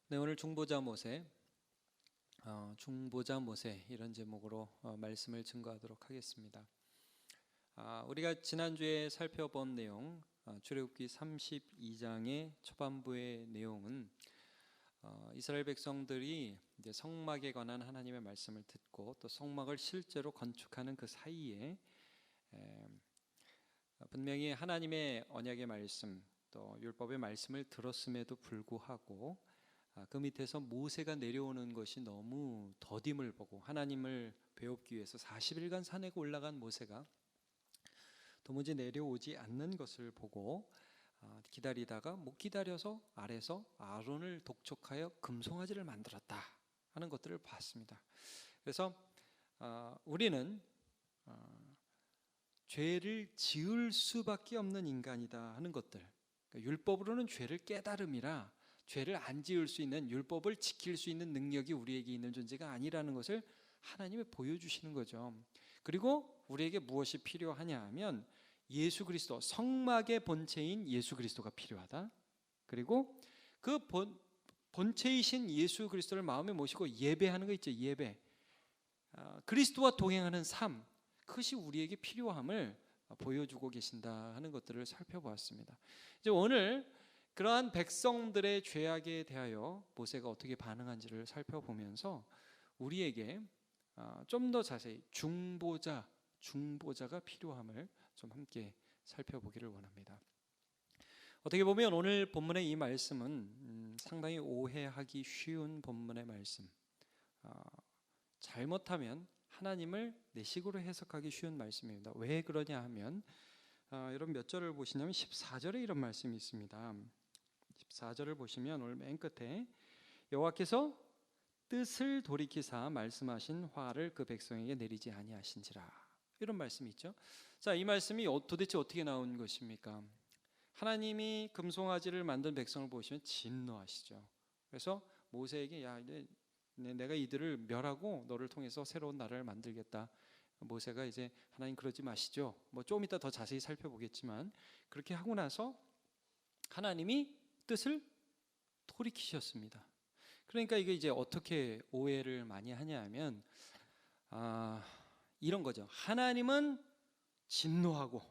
네, 오늘 중보자 모세 이런 제목으로 말씀을 증거하도록 하겠습니다. 우리가 지난주에 살펴본 내용, 출애굽기 32장의 초반부의 내용은 이스라엘 백성들이 이제 성막에 관한 하나님의 말씀을 듣고 또 성막을 실제로 건축하는 그 사이에 분명히 하나님의 언약의 말씀 또 율법의 말씀을 들었음에도 불구하고 그 밑에서 모세가 내려오는 것이 너무 더딤을 보고 하나님을 배웁기 위해서 40일간 산에 올라간 모세가 도무지 내려오지 않는 것을 보고 기다리다가 못 기다려서 아래서 아론을 독촉하여 금송아지를 만들었다 하는 것들을 봤습니다. 그래서 우리는 죄를 지을 수밖에 없는 인간이다 하는 것들, 그러니까 율법으로는 죄를 깨달음이라 죄를 안 지을 수 있는, 율법을 지킬 수 있는 능력이 우리에게 있는 존재가 아니라는 것을 하나님이 보여주시는 거죠. 그리고 우리에게 무엇이 필요하냐 하면 예수 그리스도, 성막의 본체인 예수 그리스도가 필요하다. 그리고 그 본체이신 예수 그리스도를 마음에 모시고 예배하는 거 있죠. 예배, 그리스도와 동행하는 삶, 그것이 우리에게 필요함을 보여주고 계신다 하는 것들을 살펴보았습니다. 이제 오늘 그러한 백성들의 죄악에 대하여 모세가 어떻게 반응한지를 살펴보면서 우리에게 좀 더 자세히 중보자가 필요함을 좀 함께 살펴보기를 원합니다. 어떻게 보면 오늘 본문의 이 말씀은 상당히 오해하기 쉬운 본문의 말씀, 잘못하면 하나님을 내 식으로 해석하기 쉬운 말씀입니다. 왜 그러냐 하면 여러분 몇 절을 보시냐면 14절에 이런 말씀이 있습니다. 14절을 보시면 오늘 맨 끝에 여호와께서 뜻을 돌이키사 말씀하신 화를 그 백성에게 내리지 아니하신지라, 이런 말씀이 있죠. 자, 이 말씀이 도대체 어떻게 나온 것입니까? 하나님이 금송아지를 만든 백성을 보시면 진노하시죠. 그래서 모세에게 내가 이들을 멸하고 너를 통해서 새로운 나라를 만들겠다. 모세가 이제 하나님 그러지 마시죠. 조금 이따 더 자세히 살펴보겠지만 그렇게 하고 나서 하나님이 뜻을 돌이키셨습니다. 그러니까 이게 이제 어떻게 오해를 많이 하냐 하면 이런 거죠. 하나님은 진노하고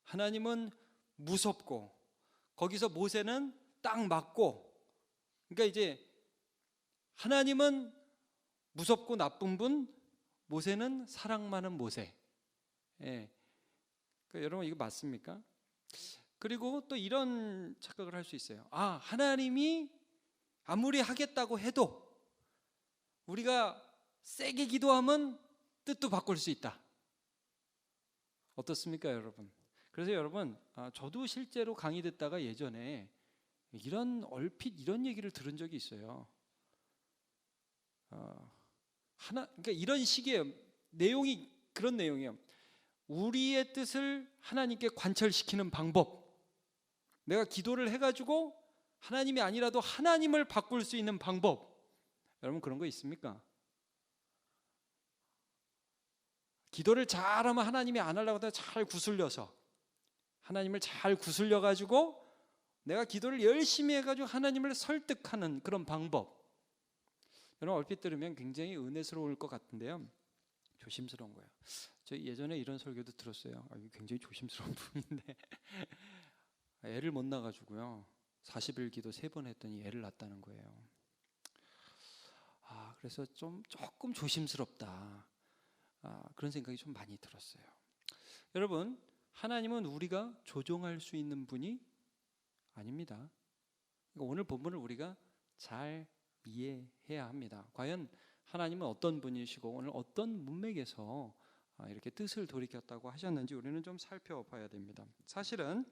하나님은 무섭고 거기서 모세는 딱 맞고, 그러니까 이제 하나님은 무섭고 나쁜 분, 모세는 사랑 많은 모세. 예. 그러니까 여러분 이거 맞습니까? 그리고 또 이런 착각을 할 수 있어요. 하나님이 아무리 하겠다고 해도 우리가 세게 기도하면 뜻도 바꿀 수 있다. 어떻습니까, 여러분? 그래서 여러분, 저도 실제로 강의 듣다가 예전에 얼핏 이런 얘기를 들은 적이 있어요. 그러니까 이런 식의 내용이 그런 내용이에요. 우리의 뜻을 하나님께 관철시키는 방법, 내가 기도를 해가지고 하나님이 아니라도 하나님을 바꿀 수 있는 방법, 여러분 그런 거 있습니까? 기도를 잘하면 하나님이 안 하려고 하다가 잘 구슬려서 하나님을 잘 구슬려가지고 내가 기도를 열심히 해가지고 하나님을 설득하는 그런 방법, 여러분 얼핏 들으면 굉장히 은혜스러울 것 같은데요, 조심스러운 거예요. 저 예전에 이런 설교도 들었어요. 이게 굉장히 조심스러운 부분인데 애를 못 낳아가지고요 40일 기도 3번 했더니 애를 낳았다는 거예요. 그래서 조금 조심스럽다, 그런 생각이 좀 많이 들었어요. 여러분, 하나님은 우리가 조종할 수 있는 분이 아닙니다. 그러니까 오늘 본문을 우리가 잘 이해해야 합니다. 과연 하나님은 어떤 분이시고 오늘 어떤 문맥에서 이렇게 뜻을 돌이켰다고 하셨는지 우리는 좀 살펴봐야 됩니다. 사실은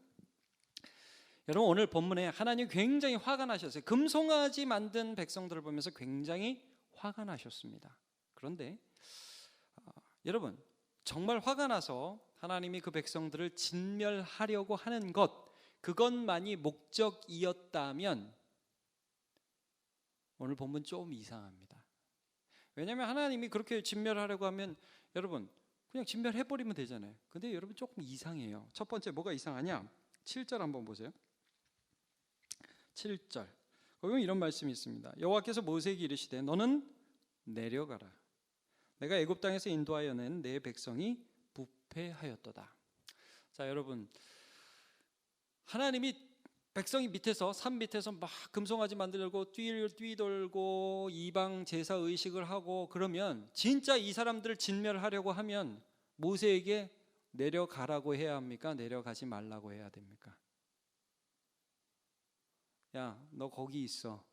여러분 오늘 본문에 하나님 굉장히 화가 나셨어요. 금송아지 만든 백성들을 보면서 굉장히 화가 나셨습니다. 그런데 여러분 정말 화가 나서 하나님이 그 백성들을 진멸하려고 하는 그것만이 목적이었다면 오늘 본문 좀 이상합니다. 왜냐하면 하나님이 그렇게 진멸하려고 하면 여러분 그냥 진멸해버리면 되잖아요. 근데 여러분 조금 이상해요. 첫 번째 뭐가 이상하냐? 7절 한번 보세요. 7절 거기 이런 말씀이 있습니다. 여호와께서 모세에게 이르시되 너는 내려가라. 내가 애굽 땅에서 인도하여 낸 내 백성이 부패하였도다. 자, 여러분, 하나님이 백성이 밑에서 산 밑에서 막 금송아지 만들고 뛰돌고 이방 제사 의식을 하고 그러면 진짜 이 사람들을 진멸하려고 하면 모세에게 내려가라고 해야 합니까? 내려가지 말라고 해야 됩니까? 야, 너 거기 있어.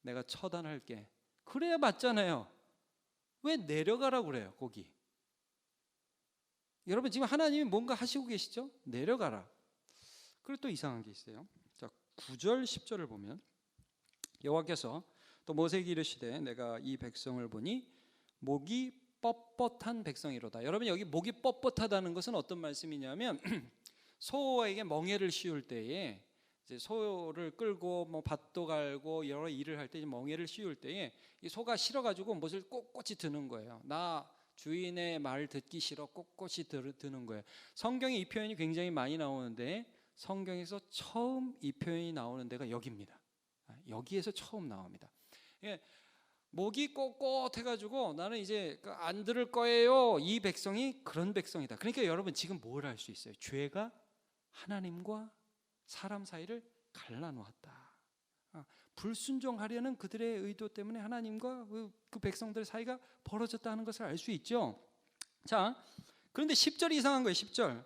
내가 처단할게. 그래야 맞잖아요. 왜 내려가라고 그래요, 거기? 여러분, 지금 하나님이 뭔가 하시고 계시죠? 내려가라. 그리고 또 이상한 게 있어요. 자, 9절 10절을 보면 여호와께서 또 모세에게 이르시되 내가 이 백성을 보니 목이 뻣뻣한 백성이로다. 여러분, 여기 목이 뻣뻣하다는 것은 어떤 말씀이냐면 소에게 멍에를 씌울 때에 이제 소를 끌고 뭐 밭도 갈고 여러 일을 할 때 멍에를 씌울 때에 이 소가 싫어가지고 못을 꼿꼿이 드는 거예요. 나 주인의 말 듣기 싫어 꼿꼿이 드는 거예요. 성경에 이 표현이 굉장히 많이 나오는데 성경에서 처음 이 표현이 나오는 데가 여기입니다. 여기에서 처음 나옵니다. 목이 꼿꼿해가지고 나는 이제 안 들을 거예요. 이 백성이 그런 백성이다. 그러니까 여러분, 지금 뭘 알 수 있어요? 죄가 하나님과 사람 사이를 갈라놓았다. 불순종하려는 그들의 의도 때문에 하나님과 그 백성들 사이가 벌어졌다는 것을 알 수 있죠. 자, 그런데 10절이 이상한 거예요. 10절.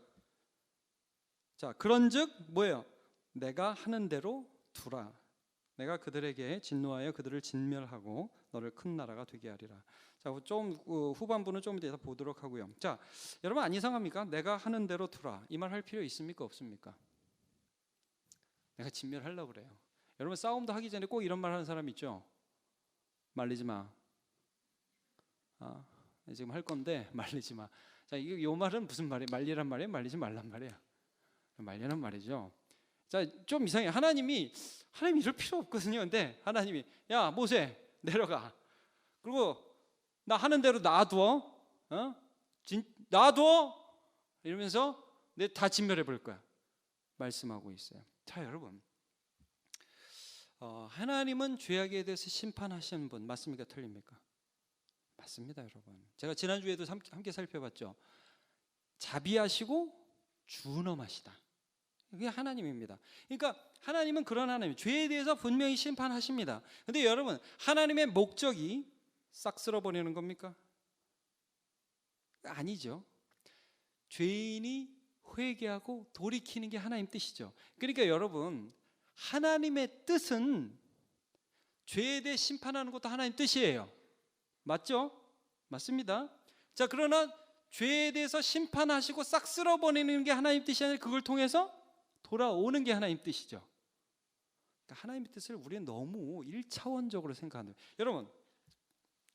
자, 그런즉 뭐예요? 내가 하는 대로 두라. 내가 그들에게 진노하여 그들을 진멸하고 너를 큰 나라가 되게 하리라. 자, 좀 후반부는 좀 이따 보도록 하고요. 자, 여러분, 안 이상합니까? 내가 하는 대로 두라. 이 말 할 필요 있습니까? 없습니까? 내가 진멸하려고 그래요. 여러분, 싸움도 하기 전에 꼭 이런 말 하는 사람 있죠? 말리지 마. 지금 할 건데 말리지 마. 자, 이 말은 무슨 말이에요? 말리란 말이에요? 말리지 말란 말이에요? 말리란 말이죠. 자, 좀 이상해요. 하나님이 이럴 필요 없거든요. 근데 하나님이 야, 모세 내려가. 그리고 나 하는 대로 놔둬. 놔둬. 이러면서 내 다 진멸해 볼 거야. 말씀하고 있어요. 자, 여러분, 하나님은 죄악에 대해서 심판하시는 분 맞습니까? 틀립니까? 맞습니다, 여러분. 제가 지난주에도 함께 살펴봤죠. 자비하시고 준엄하시다. 그게 하나님입니다. 그러니까 하나님은 그런 하나님, 죄에 대해서 분명히 심판하십니다. 근데 여러분, 하나님의 목적이 싹 쓸어버리는 겁니까? 아니죠. 죄인이 회개하고 돌이키는 게 하나님 뜻이죠. 그러니까 여러분, 하나님의 뜻은 죄에 대해 심판하는 것도 하나님 뜻이에요. 맞죠? 맞습니다. 자, 그러나 죄에 대해서 심판하시고 싹 쓸어버리는 게 하나님 뜻이 아니라 그걸 통해서 돌아오는 게 하나님 뜻이죠. 그러니까 하나님의 뜻을 우리는 너무 1차원적으로 생각하는 거예요. 여러분,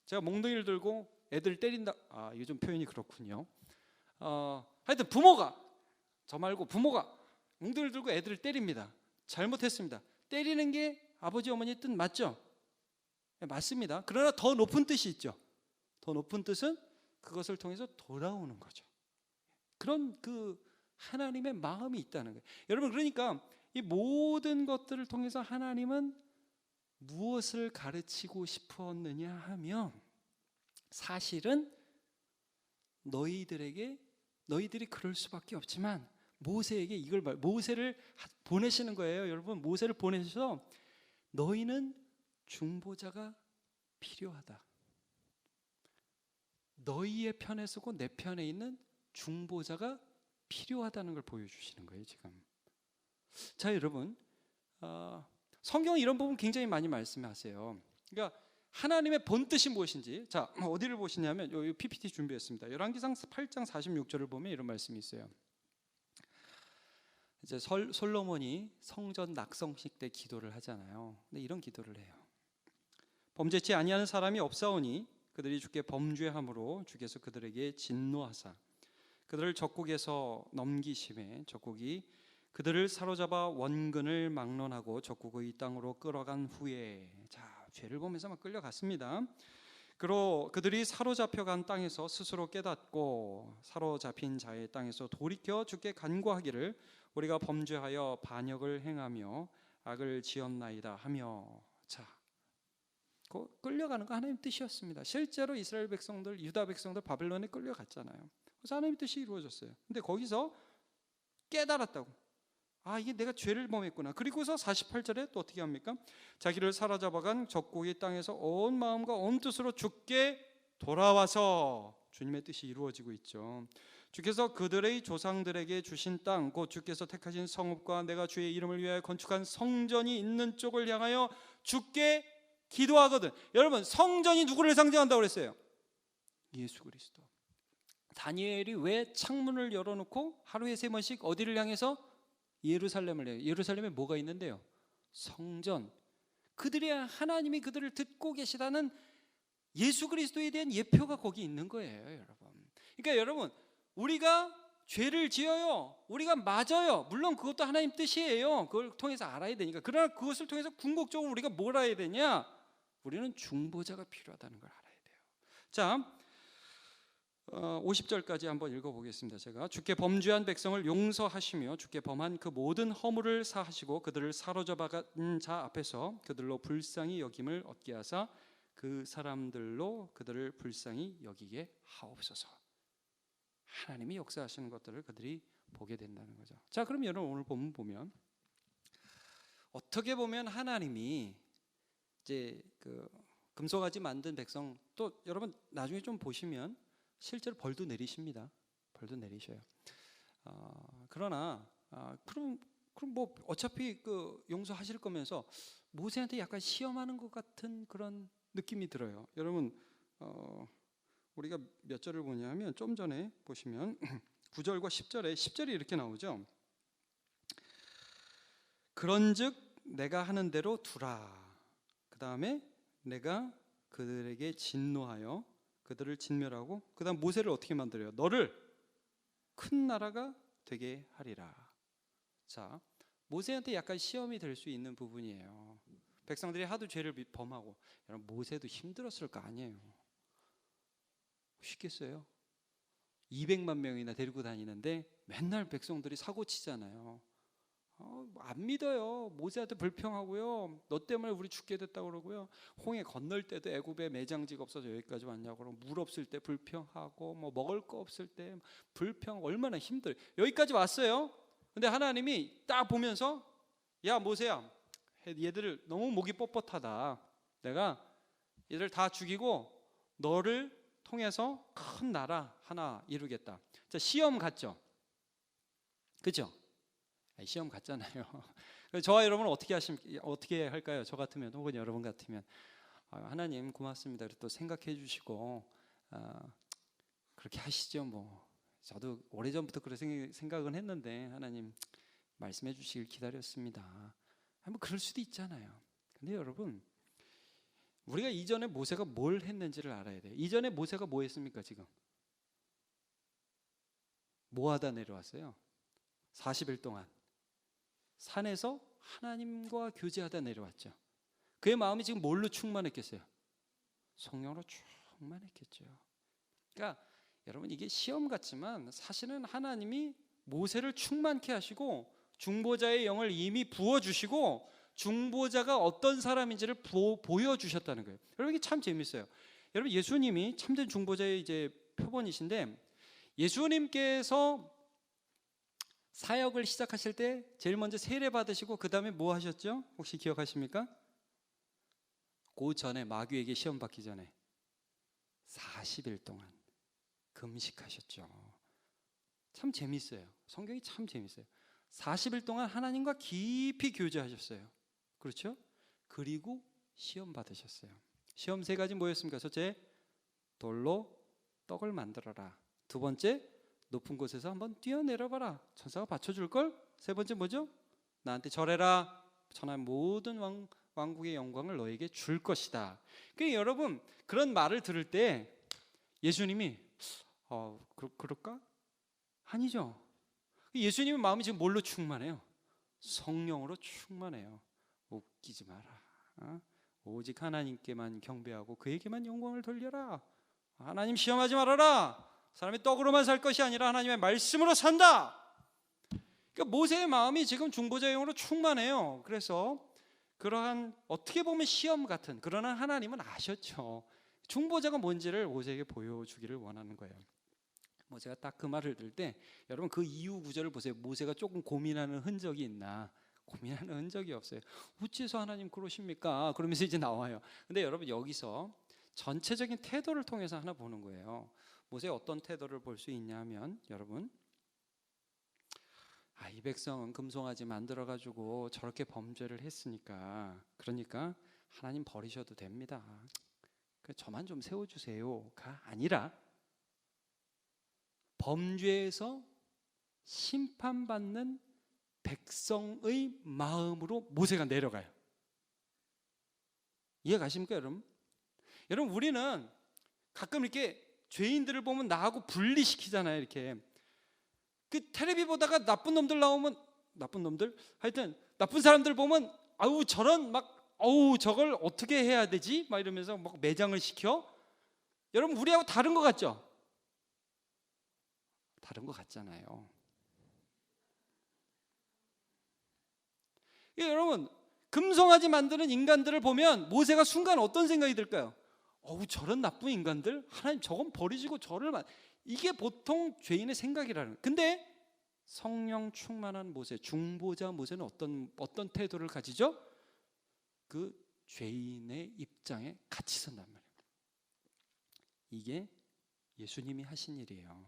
제가 몽둥이를 들고 애들 때린다. 이거 좀 표현이 그렇군요. 하여튼 부모가, 저 말고 부모가 몽둥이를 들고 애들을 때립니다. 잘못했습니다. 때리는 게 아버지 어머니의 뜻 맞죠? 네, 맞습니다. 그러나 더 높은 뜻이 있죠. 더 높은 뜻은 그것을 통해서 돌아오는 거죠. 그런 그 하나님의 마음이 있다는 거예요. 여러분, 그러니까 이 모든 것들을 통해서 하나님은 무엇을 가르치고 싶었느냐 하면 사실은 너희들이 그럴 수밖에 없지만 모세에게 모세를 보내시는 거예요. 여러분, 모세를 보내셔서 너희는 중보자가 필요하다. 너희의 편에 서고 내 편에 있는 중보자가 필요하다는 걸 보여주시는 거예요, 지금. 자, 여러분, 성경은 이런 부분 굉장히 많이 말씀하세요. 그러니까 하나님의 본뜻이 무엇인지, 자, 어디를 보시냐면 요 PPT 준비했습니다. 열왕기상 8장 46절을 보면 이런 말씀이 있어요. 이제 솔로몬이 성전 낙성식 때 기도를 하잖아요. 근데 이런 기도를 해요. 범죄치 아니하는 사람이 없사오니 그들이 주께 범죄함으로 주께서 그들에게 진노하사 그들을 적국에서 넘기심에 적국이 그들을 사로잡아 원근을 막론하고 적국의 땅으로 끌어간 후에, 자, 죄를 보면서 막 끌려갔습니다. 그로 그들이 사로잡혀간 땅에서 스스로 깨닫고 사로잡힌 자의 땅에서 돌이켜 주께 간구하기를 우리가 범죄하여 반역을 행하며 악을 지었나이다 하며, 자, 끌려가는 거 하나님 뜻이었습니다. 실제로 이스라엘 백성들, 유다 백성들 바벨론에 끌려갔잖아요. 그래서 하나님 뜻이 이루어졌어요. 근데 거기서 깨달았다고. 이게 내가 죄를 범했구나. 그리고서 48절에 또 어떻게 합니까? 자기를 사로잡아간 적국의 땅에서 온 마음과 온 뜻으로 주께 돌아와서 주님의 뜻이 이루어지고 있죠. 주께서 그들의 조상들에게 주신 땅, 곧 주께서 택하신 성읍과 내가 주의 이름을 위하여 건축한 성전이 있는 쪽을 향하여 주께 기도하거든. 여러분, 성전이 누구를 상징한다고 그랬어요? 예수 그리스도. 다니엘이 왜 창문을 열어놓고 하루에 3번씩 어디를 향해서? 예루살렘을 해요. 예루살렘에 뭐가 있는데요? 성전. 그들이 하나님이 그들을 듣고 계시다는 예수 그리스도에 대한 예표가 거기 있는 거예요, 여러분. 그러니까 여러분, 우리가 죄를 지어요. 우리가 맞아요. 물론 그것도 하나님 뜻이에요. 그걸 통해서 알아야 되니까. 그러나 그것을 통해서 궁극적으로 우리가 뭘 알아야 되냐? 우리는 중보자가 필요하다는 걸 알아야 돼요. 자, 50절까지 한번 읽어보겠습니다. 제가 주께 범죄한 백성을 용서하시며 주께 범한 그 모든 허물을 사하시고 그들을 사로잡아간 자 앞에서 그들로 불쌍히 여김을 얻게 하사 그 사람들로 그들을 불쌍히 여기게 하옵소서. 하나님이 역사하시는 것들을 그들이 보게 된다는 거죠. 자, 그럼 여러분 오늘 본문 보면 어떻게 보면 하나님이 이제 그 금송아지 만든 백성, 또 여러분 나중에 좀 보시면 실제로 벌도 내리십니다. 벌도 내리셔요. 그러나 그럼 뭐 어차피 그 용서하실 거면서 모세한테 약간 시험하는 것 같은 그런 느낌이 들어요. 여러분 우리가 몇 절을 보냐면 좀 전에 보시면 9절과 10절이 이렇게 나오죠. 그런즉 내가 하는 대로 두라. 그 다음에 내가 그들에게 진노하여 그들을 진멸하고 그 다음 모세를 어떻게 만들어요? 너를 큰 나라가 되게 하리라. 자, 모세한테 약간 시험이 될 수 있는 부분이에요. 백성들이 하도 죄를 범하고. 여러분 모세도 힘들었을 거 아니에요. 쉽겠어요? 200만 명이나 데리고 다니는데 맨날 백성들이 사고 치잖아요. 안 믿어요. 모세한테 불평하고요. 너 때문에 우리 죽게 됐다고 그러고요. 홍해 건널 때도 애굽에 매장지가 없어서 여기까지 왔냐고 그러고, 물 없을 때 불평하고, 뭐 먹을 거 없을 때 불평, 얼마나 힘들어요. 여기까지 왔어요. 근데 하나님이 딱 보면서 야 모세야, 얘들을 너무 목이 뻣뻣하다. 내가 얘들 다 죽이고 너를 통해서 큰 나라 하나 이루겠다. 자, 시험 같죠? 그죠? 시험 같잖아요. 저와 여러분은 어떻게 할까요? 저 같으면 혹은 여러분 같으면 하나님 고맙습니다. 또 생각해 주시고 그렇게 하시죠. 뭐 저도 오래전부터 그런 생각은 했는데 하나님 말씀해 주시길 기다렸습니다. 뭐 그럴 수도 있잖아요. 근데 여러분 우리가 이전에 모세가 뭘 했는지를 알아야 돼요. 이전에 모세가 뭐 했습니까? 지금 뭐 하다 내려왔어요? 40일 동안 산에서 하나님과 교제하다 내려왔죠. 그의 마음이 지금 뭘로 충만했겠어요? 성령으로 충만했겠죠. 그러니까 여러분 이게 시험 같지만 사실은 하나님이 모세를 충만케 하시고 중보자의 영을 이미 부어주시고 중보자가 어떤 사람인지를 보여주셨다는 거예요. 여러분 이게 참 재밌어요. 여러분 예수님이 참된 중보자의 이제 표본이신데, 예수님께서 사역을 시작하실 때 제일 먼저 세례 받으시고 그 다음에 뭐 하셨죠? 혹시 기억하십니까? 그 전에 마귀에게 시험 받기 전에 40일 동안 금식하셨죠. 참 재밌어요. 성경이 참 재밌어요. 40일 동안 하나님과 깊이 교제하셨어요. 그렇죠? 그리고 시험 받으셨어요. 시험 3가지 뭐였습니까? 첫째, 돌로 떡을 만들어라. 두 번째, 높은 곳에서 한번 뛰어내려봐라. 천사가 받쳐줄걸? 세 번째 뭐죠? 나한테 절해라. 천하의 모든 왕국의 영광을 너에게 줄 것이다. 그러니까 여러분 그런 말을 들을 때 예수님이 그럴까? 아니죠. 예수님의 마음이 지금 뭘로 충만해요? 성령으로 충만해요. 웃기지 마라. 오직 하나님께만 경배하고 그에게만 영광을 돌려라. 하나님 시험하지 말아라. 사람이 떡으로만 살 것이 아니라 하나님의 말씀으로 산다. 그러니까 모세의 마음이 지금 중보자 영으로 충만해요. 그래서 그러한 어떻게 보면 시험 같은, 그러나 하나님은 아셨죠. 중보자가 뭔지를 모세에게 보여주기를 원하는 거예요. 모세가 딱 그 말을 들을 때 여러분 그 이후 구절을 보세요. 모세가 조금 고민하는 흔적이 있나? 고민하는 흔적이 없어요. 어째서 하나님 그러십니까? 그러면서 이제 나와요. 근데 여러분 여기서 전체적인 태도를 통해서 하나 보는 거예요. 모세의 어떤 태도를 볼 수 있냐면, 여러분, 이 백성은 금송아지 만들어가지고 저렇게 범죄를 했으니까, 그러니까 하나님 버리셔도 됩니다. 저만 좀 세워주세요가 아니라 범죄에서 심판받는 백성의 마음으로 모세가 내려가요. 이해 가십니까, 여러분? 여러분, 우리는 가끔 이렇게 죄인들을 보면 나하고 분리시키잖아요. 이렇게 그 텔레비 보다가 나쁜 놈들 나오면, 나쁜 놈들, 하여튼 나쁜 사람들 보면 아우 저런 막 어우 저걸 어떻게 해야 되지? 막 이러면서 막 매장을 시켜. 여러분, 우리하고 다른 것 같죠? 다른 것 같잖아요. 여러분, 금송아지 만드는 인간들을 보면 모세가 순간 어떤 생각이 들까요? 어우 저런 나쁜 인간들, 하나님 저건 버리시고 저를 이게 보통 죄인의 생각이라는. 근데 성령 충만한 모세, 중보자 모세는 어떤 태도를 가지죠? 그 죄인의 입장에 같이 선단 말이에요. 이게 예수님이 하신 일이에요.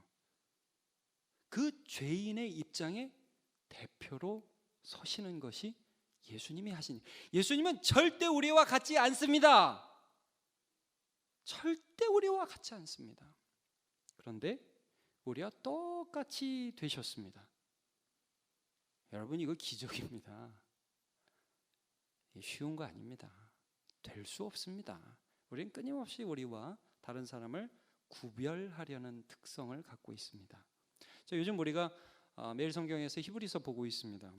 그 죄인의 입장에 대표로 서시는 것이 예수님이 하신 일. 예수님은 절대 우리와 같지 않습니다. 절대 우리와 같지 않습니다. 그런데 우리와 똑같이 되셨습니다. 여러분, 이거 기적입니다. 쉬운 거 아닙니다. 될 수 없습니다. 우리는 끊임없이 우리와 다른 사람을 구별하려는 특성을 갖고 있습니다. 요즘 우리가 매일 성경에서 히브리서 보고 있습니다.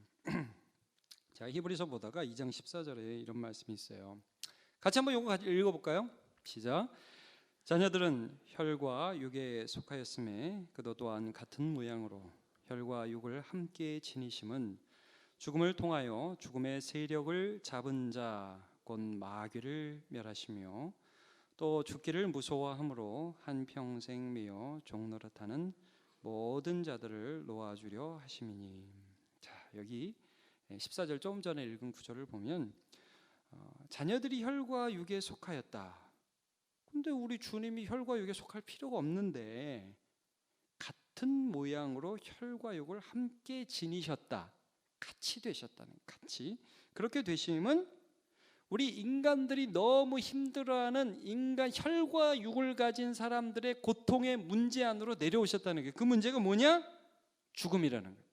자, 히브리서 보다가 2장 14절에 이런 말씀이 있어요. 같이 한번 이거 읽어볼까요? 시작. 자녀들은 혈과 육에 속하였음에 그도 또한 같은 모양으로 혈과 육을 함께 지니심은 죽음을 통하여 죽음의 세력을 잡은 자 곧 마귀를 멸하시며 또 죽기를 무서워함으로 한평생 매어 종노릇하는 모든 자들을 놓아주려 하심이니. 자, 여기 14절 조금 전에 읽은 구절을 보면 자녀들이 혈과 육에 속하였다. 근데 우리 주님이 혈과 육에 속할 필요가 없는데 같은 모양으로 혈과 육을 함께 지니셨다. 같이 되셨다는, 같이. 그렇게 되심은 우리 인간들이 너무 힘들어하는 인간 혈과 육을 가진 사람들의 고통의 문제 안으로 내려오셨다는 게, 그 문제가 뭐냐? 죽음이라는 거예요.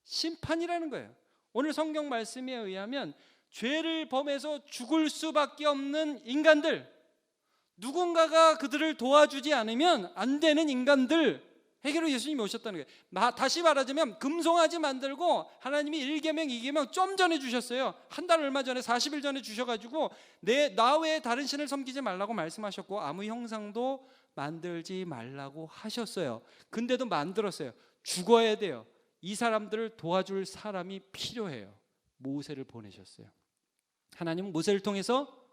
심판이라는 거예요. 오늘 성경 말씀에 의하면 죄를 범해서 죽을 수밖에 없는 인간들, 누군가가 그들을 도와주지 않으면 안 되는 인간들 해결로 예수님이 오셨다는 거예요. 다시 말하자면 금송아지 만들고 하나님이 1계명 2계명 좀 전에 주셨어요. 한 달 얼마 전에 40일 전에 주셔가지고 나 외에 다른 신을 섬기지 말라고 말씀하셨고 아무 형상도 만들지 말라고 하셨어요. 근데도 만들었어요. 죽어야 돼요. 이 사람들을 도와줄 사람이 필요해요. 모세를 보내셨어요. 하나님은 모세를 통해서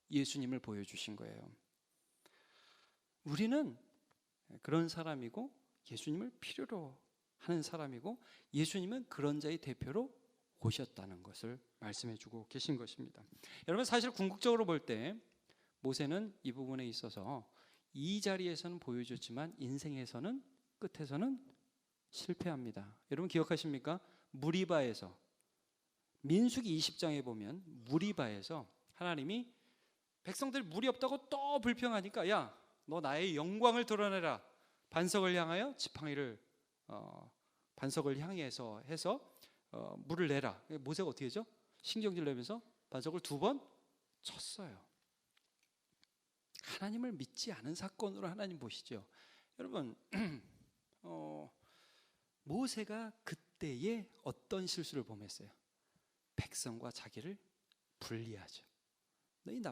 예수님을 보여주신 거예요. 우리는 그런 사람이고 예수님을 필요로 하는 사람이고 예수님은 그런 자의 대표로 오셨다는 것을 말씀해주고 계신 것입니다. 여러분, 사실 궁극적으로 볼 때 모세는 이 부분에 있어서 이 자리에서는 보여줬지만 인생에서는 끝에서는 실패합니다. 여러분 기억하십니까? 무리바에서, 민수기 20장에 보면 무리바에서 하나님이 백성들이 물이 없다고 또 불평하니까 야, 너 나의 영광을 드러내라. 반석을 향하여 지팡이를 반석을 향해서 해서 물을 내라. 모세가 어떻게 하죠? 신경질 내면서 반석을 2번 쳤어요. 하나님을 믿지 않은 사건으로 하나님 보시죠. 여러분, 모세가 그때에 어떤 실수를 범했어요? 백성과 자기를 분리하죠.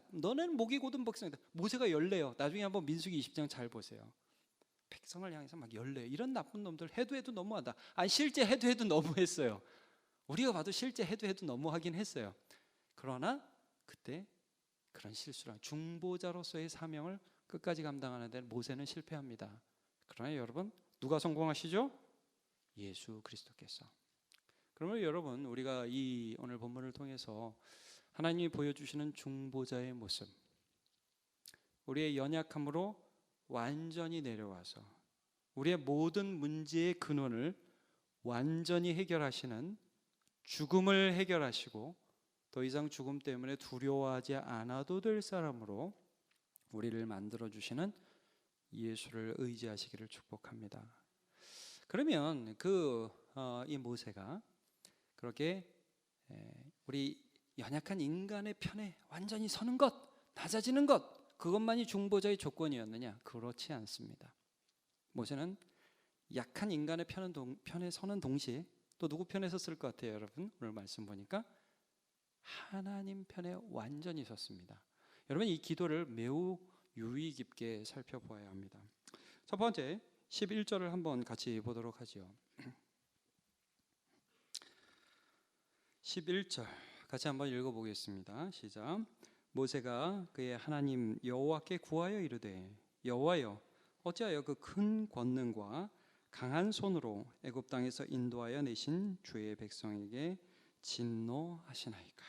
너는 목이 곧은 백성이다. 모세가 열래요. 나중에 한번 민수기 20장 잘 보세요. 백성을 향해서 막 열래요. 이런 나쁜 놈들 해도 너무하다. 아니 실제 해도 너무했어요. 우리가 봐도 실제 해도 너무하긴 했어요. 그러나 그때 그런 실수랑 중보자로서의 사명을 끝까지 감당하는 데 모세는 실패합니다. 그러나 여러분, 누가 성공하시죠? 예수 그리스도께서. 그러면 여러분, 우리가 이 오늘 본문을 통해서 하나님이 보여주시는 중보자의 모습, 우리의 연약함으로 완전히 내려와서 우리의 모든 문제의 근원을 완전히 해결하시는, 죽음을 해결하시고 더 이상 죽음 때문에 두려워하지 않아도 될 사람으로 우리를 만들어주시는 예수를 의지하시기를 축복합니다. 그러면 이 모세가 그렇게 우리 연약한 인간의 편에 완전히 서는 것, 낮아지는 것, 그것만이 중보자의 조건이었느냐? 그렇지 않습니다. 모세는 약한 인간의 편에 서는 동시에 또 누구 편에 섰을 것 같아요, 여러분? 오늘 말씀 보니까 하나님 편에 완전히 섰습니다. 여러분, 이 기도를 매우 유의 깊게 살펴보아야 합니다. 첫 번째, 11절을 한번 같이 보도록 하죠. 11절 같이 한번 읽어보겠습니다. 시작. 모세가 그의 하나님 여호와께 구하여 이르되, 여호와여, 어찌하여 그 큰 권능과 강한 손으로 애굽 땅에서 인도하여 내신 주의 백성에게 진노하시나이까.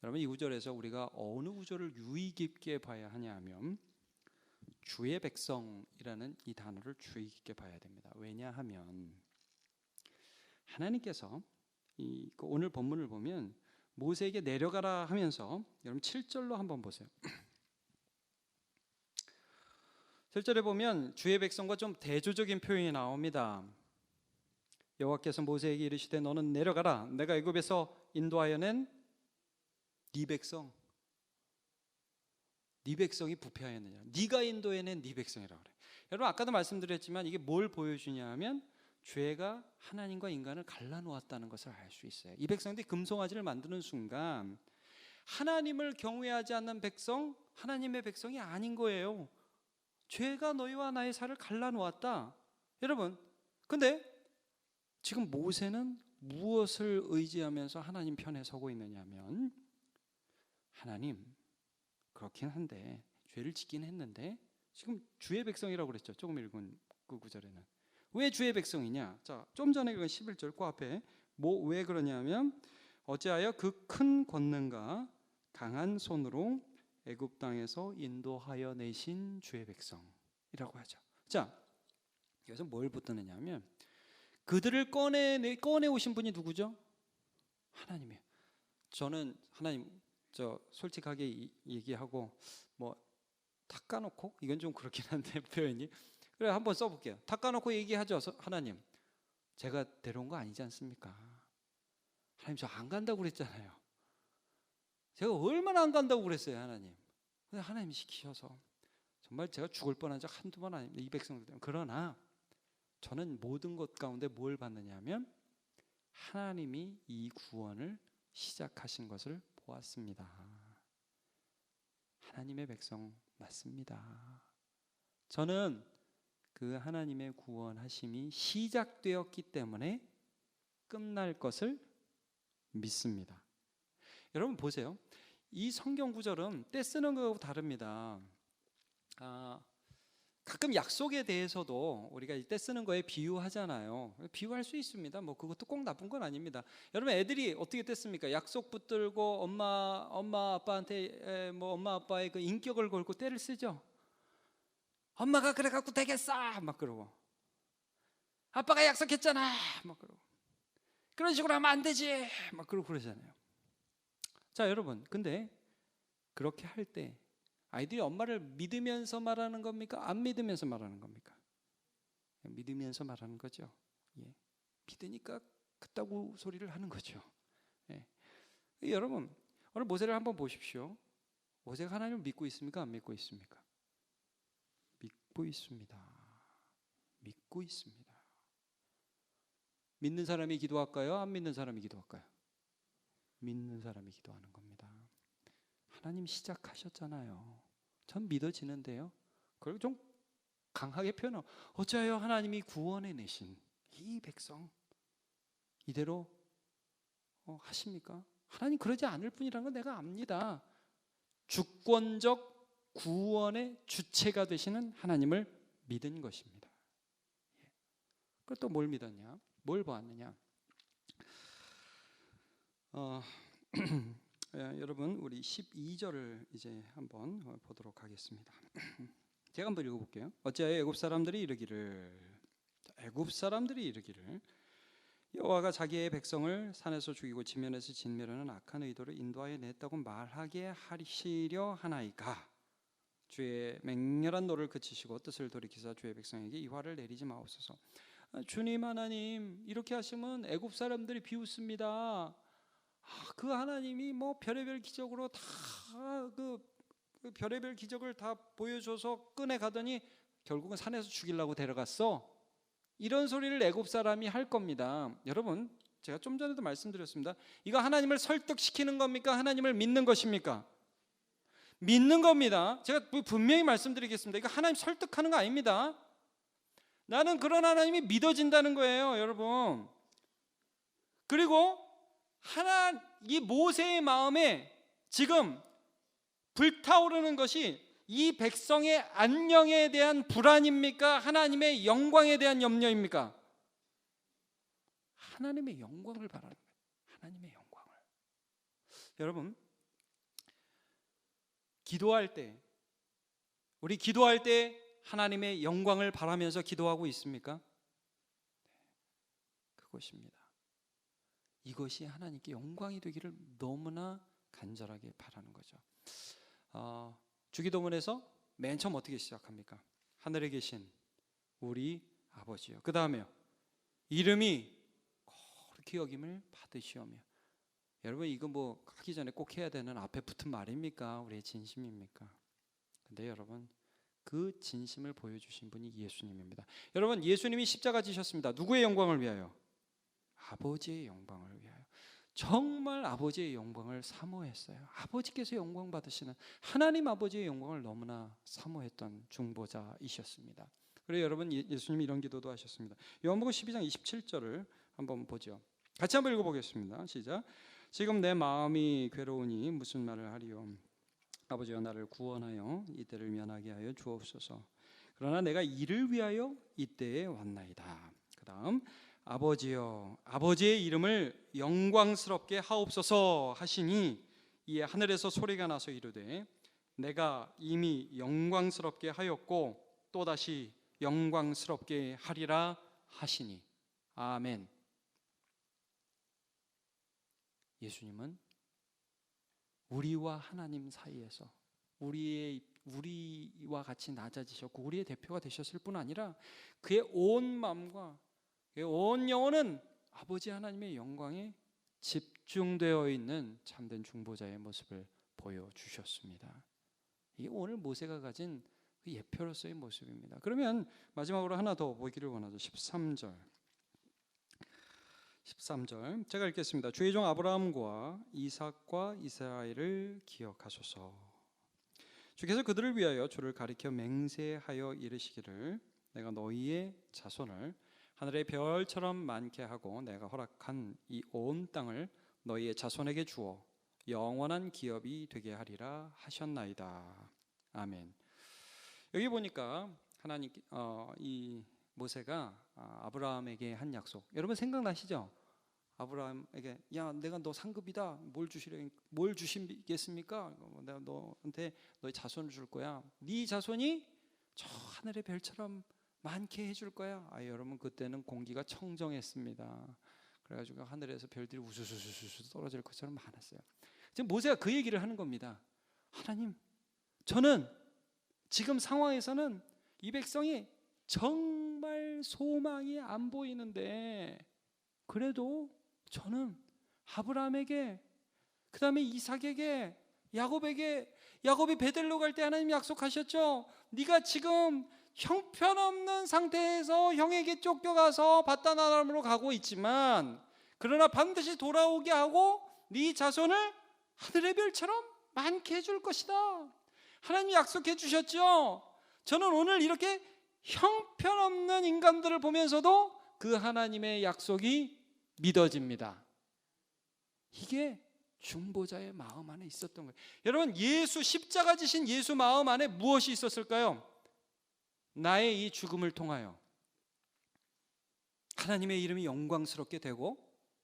여러분, 이 구절에서 우리가 어느 구절을 유의 깊게 봐야 하냐 하면 주의 백성이라는 이 단어를 주의 깊게 봐야 됩니다. 왜냐하면 하나님께서 오늘 본문을 보면 모세에게 내려가라 하면서, 여러분 7절로 한번 보세요. 7절에 보면 주의 백성과 좀 대조적인 표현이 나옵니다. 여호와께서 모세에게 이르시되 너는 내려가라. 내가 애굽에서 인도하여 낸 네 백성, 네 백성이 부패하였느냐. 네가 인도해낸 네 백성이라고 그래요. 여러분, 아까도 말씀드렸지만 이게 뭘 보여주냐 하면 죄가 하나님과 인간을 갈라놓았다는 것을 알 수 있어요. 이 백성들이 금송아지를 만드는 순간 하나님을 경외하지 않는 백성, 하나님의 백성이 아닌 거예요. 죄가 너희와 나의 살을 갈라놓았다. 여러분, 근데 지금 모세는 무엇을 의지하면서 하나님 편에 서고 있느냐 하면, 하나님, 그렇긴 한데 죄를 짓긴 했는데, 지금 주의 백성이라고 그랬죠. 조금 읽은 그 구절에는 왜 주의 백성이냐? 자, 좀 전에 그 11절 그 앞에 왜 그러냐면, 어찌하여 그 큰 권능과 강한 손으로 애굽 땅에서 인도하여 내신 주의 백성이라고 하죠. 자, 여기서 뭘 붙드느냐 하면 그들을 꺼내 오신 분이 누구죠? 하나님이에요. 저는 하나님, 솔직하게 얘기하고 닦아놓고, 이건 좀 그렇긴 한데 표현이, 그래 한번 써볼게요. 닦아놓고 얘기하죠. 하나님, 제가 데려온 거 아니지 않습니까? 하나님, 저 안 간다고 그랬잖아요. 제가 얼마나 안 간다고 그랬어요, 하나님. 근데 하나님이 시키셔서 정말 제가 죽을 뻔한 적 한두 번 아닙니다, 이 백성들 때문에. 그러나 저는 모든 것 가운데 뭘 봤느냐 하면 하나님이 이 구원을 시작하신 것을 보았습니다. 하나님의 백성 맞습니다. 저는 그 하나님의 구원하심이 시작되었기 때문에 끝날 것을 믿습니다. 여러분 보세요. 이 성경 구절은 때 쓰는 거하고 다릅니다. 가끔 약속에 대해서도 우리가 때 쓰는 거에 비유하잖아요. 비유할 수 있습니다. 그것도 꼭 나쁜 건 아닙니다. 여러분, 애들이 어떻게 때 씁니까? 약속 붙들고 엄마 아빠한테 엄마 아빠의 그 인격을 걸고 때를 쓰죠. 엄마가 그래갖고 되겠어 막 그러고, 아빠가 약속했잖아 막 그러고, 그런 식으로 하면 안 되지 막 그러고 그러잖아요. 자, 여러분, 근데 그렇게 할 때 아이들이 엄마를 믿으면서 말하는 겁니까? 안 믿으면서 말하는 겁니까? 믿으면서 말하는 거죠. 예. 믿으니까 그따구 소리를 하는 거죠. 예. 여러분, 오늘 모세를 한번 보십시오. 모세가 하나님을 믿고 있습니까? 안 믿고 있습니까? 믿고 있습니다. 믿고 있습니다. 믿는 사람이 기도할까요? 안 믿는 사람이 기도할까요? 믿는 사람이 기도하는 겁니다. 하나님 시작하셨잖아요. 전 믿어지는데요. 그걸 좀 강하게 표현하고, 어찌하여 하나님이 구원해 내신 이 백성 이대로 하십니까? 하나님 그러지 않을 뿐이라는 건 내가 압니다. 주권적 구원의 주체가 되시는 하나님을 믿은 것입니다. 또 뭘 믿었냐? 뭘 보았느냐? 여러분 우리 12절을 이제 한번 보도록 하겠습니다. 제가 한번 읽어볼게요. 어찌하여 애굽 사람들이 이르기를 여호와가 자기의 백성을 산에서 죽이고 지면에서 진멸하는 악한 의도를 인도하여 냈다고 말하게 하시려 하나이까. 주의 맹렬한 노를 그치시고 뜻을 돌이키사 주의 백성에게 이 화를 내리지 마옵소서. 주님 하나님, 이렇게 하시면 애굽 사람들이 비웃습니다. 그 하나님이 뭐 별의별 기적으로 다 그 별의별 기적을 다 보여줘서 끄내 가더니 결국은 산에서 죽이려고 데려갔어. 이런 소리를 애굽 사람이 할 겁니다. 여러분, 제가 좀 전에도 말씀드렸습니다. 이거 하나님을 설득시키는 겁니까? 하나님을 믿는 것입니까? 믿는 겁니다. 제가 분명히 말씀드리겠습니다. 이거 하나님 설득하는 거 아닙니다. 나는 그런 하나님이 믿어진다는 거예요, 여러분. 그리고 이 모세의 마음에 지금 불타오르는 것이 이 백성의 안녕에 대한 불안입니까? 하나님의 영광에 대한 염려입니까? 하나님의 영광을 바라는 거예요. 하나님의 영광을. 여러분, 우리 기도할 때 하나님의 영광을 바라면서 기도하고 있습니까? 그것입니다. 이것이 하나님께 영광이 되기를 너무나 간절하게 바라는 거죠. 주기도문에서 맨 처음 어떻게 시작합니까? 하늘에 계신 우리 아버지요. 그 다음에요, 이름이 거룩히 여김을 받으시오며. 여러분, 이거 뭐 하기 전에 꼭 해야 되는 앞에 붙은 말입니까? 우리의 진심입니까? 근데 여러분, 그 진심을 보여주신 분이 예수님입니다. 여러분, 예수님이 십자가 지셨습니다. 누구의 영광을 위하여? 아버지의 영광을 위하여. 정말 아버지의 영광을 사모했어요. 아버지께서 영광 받으시는 하나님 아버지의 영광을 너무나 사모했던 중보자이셨습니다. 그래서 여러분, 예수님이 이런 기도도 하셨습니다. 요한복음 12장 27절을 한번 보죠. 같이 한번 읽어보겠습니다. 시작. 지금 내 마음이 괴로우니 무슨 말을 하리요? 아버지여, 나를 구원하여 이때를 면하게 하여 주옵소서. 그러나 내가 이를 위하여 이때에 왔나이다. 그 다음, 아버지여, 아버지의 이름을 영광스럽게 하옵소서 하시니 이에 하늘에서 소리가 나서 이르되 내가 이미 영광스럽게 하였고 또다시 영광스럽게 하리라 하시니. 아멘. 예수님은 우리와 하나님 사이에서 우리와 같이 낮아지셨고 우리의 대표가 되셨을 뿐 아니라 그의 온 마음과 그의 온 영혼은 아버지 하나님의 영광에 집중되어 있는 참된 중보자의 모습을 보여주셨습니다. 이게 오늘 모세가 가진 그 예표로서의 모습입니다. 그러면 마지막으로 하나 더 보기를 원하죠. 13절. 제가 읽겠습니다. 주의 종 아브라함과 이삭과 이스라엘을 기억하소서. 주께서 그들을 위하여 주를 가리켜 맹세하여 이르시기를 내가 너희의 자손을 하늘의 별처럼 많게 하고 내가 허락한 이 온 땅을 너희의 자손에게 주어 영원한 기업이 되게 하리라 하셨나이다. 아멘. 여기 보니까 하나님 이 모세가 아브라함에게 한 약속, 여러분 생각나시죠? 아브라함에게 야, 내가 너 상급이다. 뭘 주시겠습니까? 내가 너한테 너의 자손을 줄 거야. 네 자손이 저 하늘의 별처럼 많게 해줄 거야. 여러분, 그때는 공기가 청정했습니다. 그래가지고 하늘에서 별들이 우수수수수 떨어질 것처럼 많았어요. 지금 모세가 그 얘기를 하는 겁니다. 하나님, 저는 지금 상황에서는 이 백성이 정말 소망이 안 보이는데 그래도 저는 아브라함에게, 그 다음에 이삭에게, 야곱이 베들로 갈 때 하나님 약속하셨죠. 네가 지금 형편없는 상태에서 형에게 쫓겨가서 바단 아람으로 가고 있지만 그러나 반드시 돌아오게 하고 네 자손을 하늘의 별처럼 많게 해줄 것이다. 하나님이 약속해 주셨죠. 저는 오늘 이렇게 형편없는 인간들을 보면서도 그 하나님의 약속이 믿어집니다. 이게 중보자의 마음 안에 있었던 거예요. 여러분, 예수 십자가 지신 예수 마음 안에 무엇이 있었을까요? 나의 이 죽음을 통하여 하나님의 이름이 영광스럽게 되고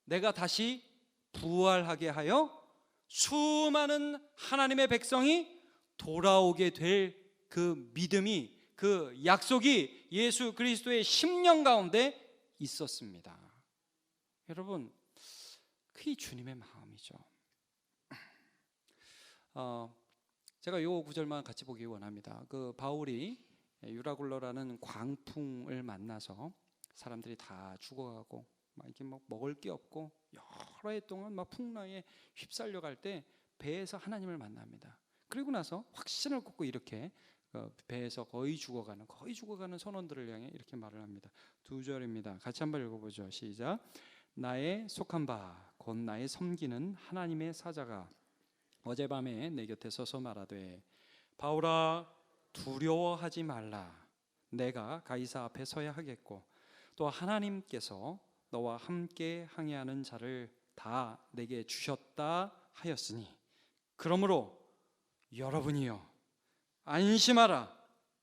내가 다시 부활하게 하여 수많은 하나님의 백성이 돌아오게 될 그 믿음이, 그 약속이 예수 그리스도의 심령 가운데 있었습니다. 여러분, 그게 주님의 마음이죠. 제가 요 구절만 같이 보기 원합니다. 그 바울이 유라굴로라는 광풍을 만나서 사람들이 다 죽어가고 막 이렇게 막 먹을 게 없고 여러 해 동안 막 풍랑에 휩쓸려 갈 때 배에서 하나님을 만납니다. 그리고 나서 확신을 갖고 이렇게 배에서 거의 죽어가는 선원들을 향해 이렇게 말을 합니다. 2절입니다. 같이 한번 읽어보죠. 시작. 나의 속한 바 곧 나의 섬기는 하나님의 사자가 어젯밤에 내 곁에 서서 말하되 바울아 두려워하지 말라. 내가 가이사 앞에 서야 하겠고 또 하나님께서 너와 함께 항해하는 자를 다 내게 주셨다 하였으니 그러므로 여러분이여 안심하라.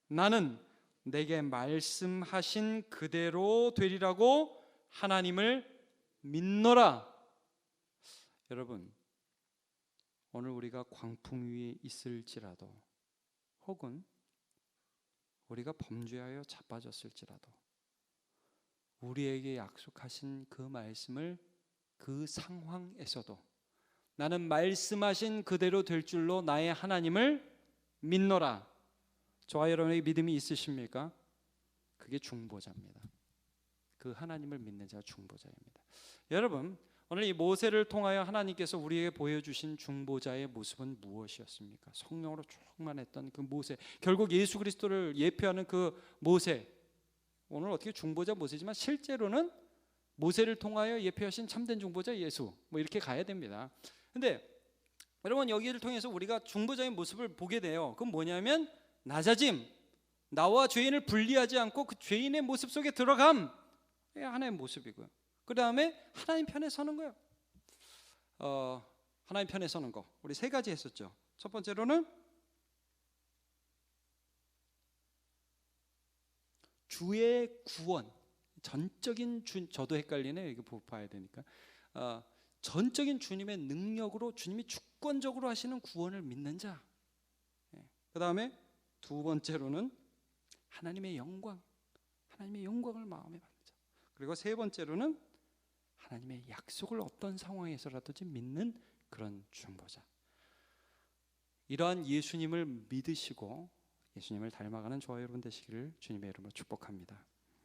나는 내게 말씀하신 그대로 되리라고 하나님을 믿노라. 여러분, 오늘 우리가 광풍 위에 있을지라도 혹은 우리가 범죄하여 자빠졌을지라도 우리에게 약속하신 그 말씀을 그 상황에서도 나는 말씀하신 그대로 될 줄로 나의 하나님을 믿노라. 저와 여러분의 믿음이 있으십니까? 그게 중보자입니다. 그 하나님을 믿는 자가 중보자입니다. 여러분, 오늘 이 모세를 통하여 하나님께서 우리에게 보여주신 중보자의 모습은 무엇이었습니까? 성령으로 충만했던 그 모세, 결국 예수 그리스도를 예표하는 그 모세. 오늘 어떻게 중보자 모세지만 실제로는 모세를 통하여 예표하신 참된 중보자 예수, 뭐 이렇게 가야 됩니다. 근데 여러분, 여기를 통해서 우리가 중보자의 모습을 보게 돼요. 그건 뭐냐면 낮아짐, 나와 죄인을 분리하지 않고 그 죄인의 모습 속에 들어감, 하나의 모습이고요. 그 다음에 하나님 편에 서는 거예요. 하나님 편에 서는 거 우리 세 가지 했었죠. 첫 번째로는 주의 구원, 전적인 저도 헷갈리네요. 이거 봐야 되니까. 전적인 주님의 능력으로 주님이 주권적으로 하시는 구원을 믿는 자. 그 다음에 두 번째로는 하나님의 영광을 마음에 받는 자. 그리고 세 번째로는 하나님의 약속을 어떤 상황에서라도 믿는 그런 중보자. 이러한 예수님을 믿으시고 예수님을 닮아가는 저와 여러분 되시기를 주님의 이름으로 축복합니다.